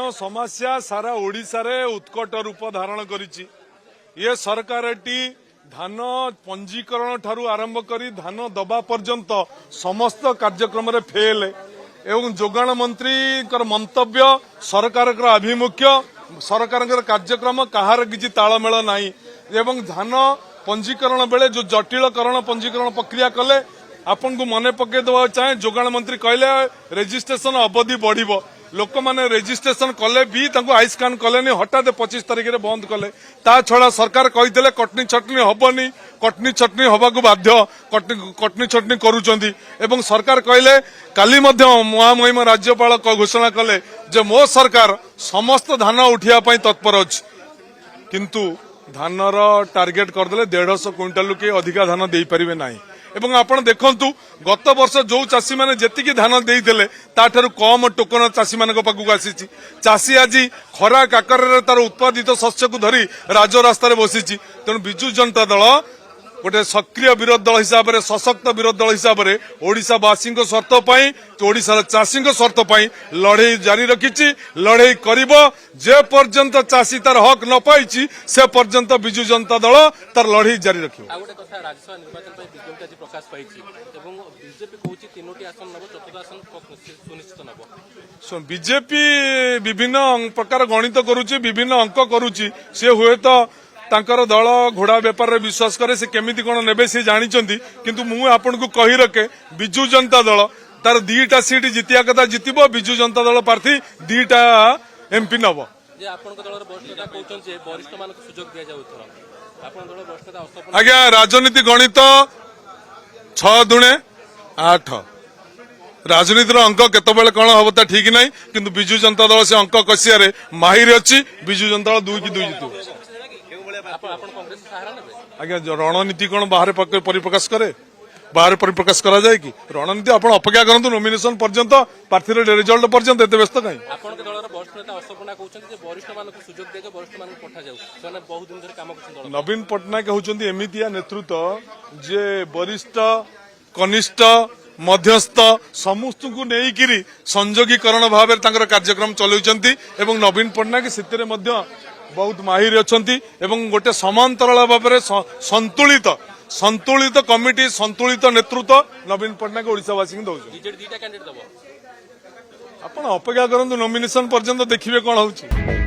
धान समस्या सारा ओडिशा रे उत्कट रूप धारण करिछि। ये सरकारटी धान पंजीकरण ठारू आरंभ करी धान दबा पर्यंत समस्त कार्यक्रम रे फेल एवं जोगाण मंत्री मंतव्य सरकार आभिमुख्य सरकार कार्यक्रम कहार किसी तालमेल नाही एवं धान पंजीकरण बेले जो जटिलकरण पंजीकरण प्रक्रिया कले आपन को मने पके देवा चाहे जोगाण मंत्री कहले रेजिस्ट्रेशन अवधि बढ़िबो लोक माने रेजिस्ट्रेशन कले भी आई स्कान कले हठात 25 तारिख में बंद कले ता छड़ा सरकार कही कटनी छटनी हबनी कटनी छटनी हवा को बाध्य कटनी छटनी करुचंदी एवं सरकार कहले काली महामहिम राज्यपाल घोषणा कले जे मो सरकार समस्त धान उठिया तत्पर अछि किंतु धानर टार्गेट करदे 150 क्विंटाल के अधिका धान दे पारिबे नाही एवं आपण देखंतु गत वर्ष जो चाषी माने जेतिकी धान देइथिले ताठारु कम टोकन चाषी मानक पाखु आसीची चाषी आज खरा काकर तार उत्पादित शस्य को धरी राजरास्ता रे बसीची तेणु बिजु जनता दल गोटे सक्रिय विरोधी दल हिसाब से सशक्त विरोधी दल हिसाब से ओडिशावासी स्वार्थ ओडिशार चाषी स्वार्थ लड़े जारी रखी लड़े कर जे पर्यंत चाषी तार हक न पाई से पर्यंत बिजु जनता दल तार लड़े जारी रख बीजेपी विभिन्न प्रकार गणित करुच्ची विभिन्न अंक करुच्ची से हुए तो तांकर दल घोड़ा बेपार रे विश्वास करे से केमिति कोन नेबे से जानिचंती किंतु मु आपन को कहि रखे बिजु जनता दल तार 2टा सीट जितिया कथा जितिबो बिजु जनता दल प्रार्थी 2टा एमपी नबो जे आपन को दलर वरिष्ठता कहउछन जे वरिष्ठ मान को सुजोग दिया जाउ थरा आपन दलर वरिष्ठता अस्तपन आज्ञा राजनीति गणित 6 दुणे 8 राजनीतिर अंक केतबेले कौन हम ता ठीक नहीं किंतु बिजु जनता दल से अंक कसिया माहिर अच्छी बिजु जनता दल 2 की 2 जितो आज्ञा रणनीति कौन बाहर परिप्रकाश करे बाहर परिप्रकाश करा जाए कि रणनीति आप अपेक्षा करंतु नॉमिनेशन पर्यंत प्रार्थी रिजल्ट पर्यंत एते व्यस्त काई आपन के दलर वरिष्ठ नेता अस्तपना कहउछन जे वरिष्ठ मान को सुजोग दे के वरिष्ठ मान को पठा जाउ सने बहुत दिन धरि काम करछन दल नवीन पटनायक होचंदी एमितिया नेतृत्व जे वरिष्ठ कनिष्ठ मध्यस्थ समस्त को नेइकिरी संयोगीकरण भाव कार्यक्रम चलाउछंती एवं नवीन पटनायक सितरे मध्य बहुत माहिर अछंती एवं गोटे समांतराल भाव संतुलित संतुलित कमिटी संतुलित नेतृत्व नवीन पटनायक ओडिशावासी दौर आपण अपेक्षा करंतु नॉमिनेशन पर्यंत देखिए कौन होउची।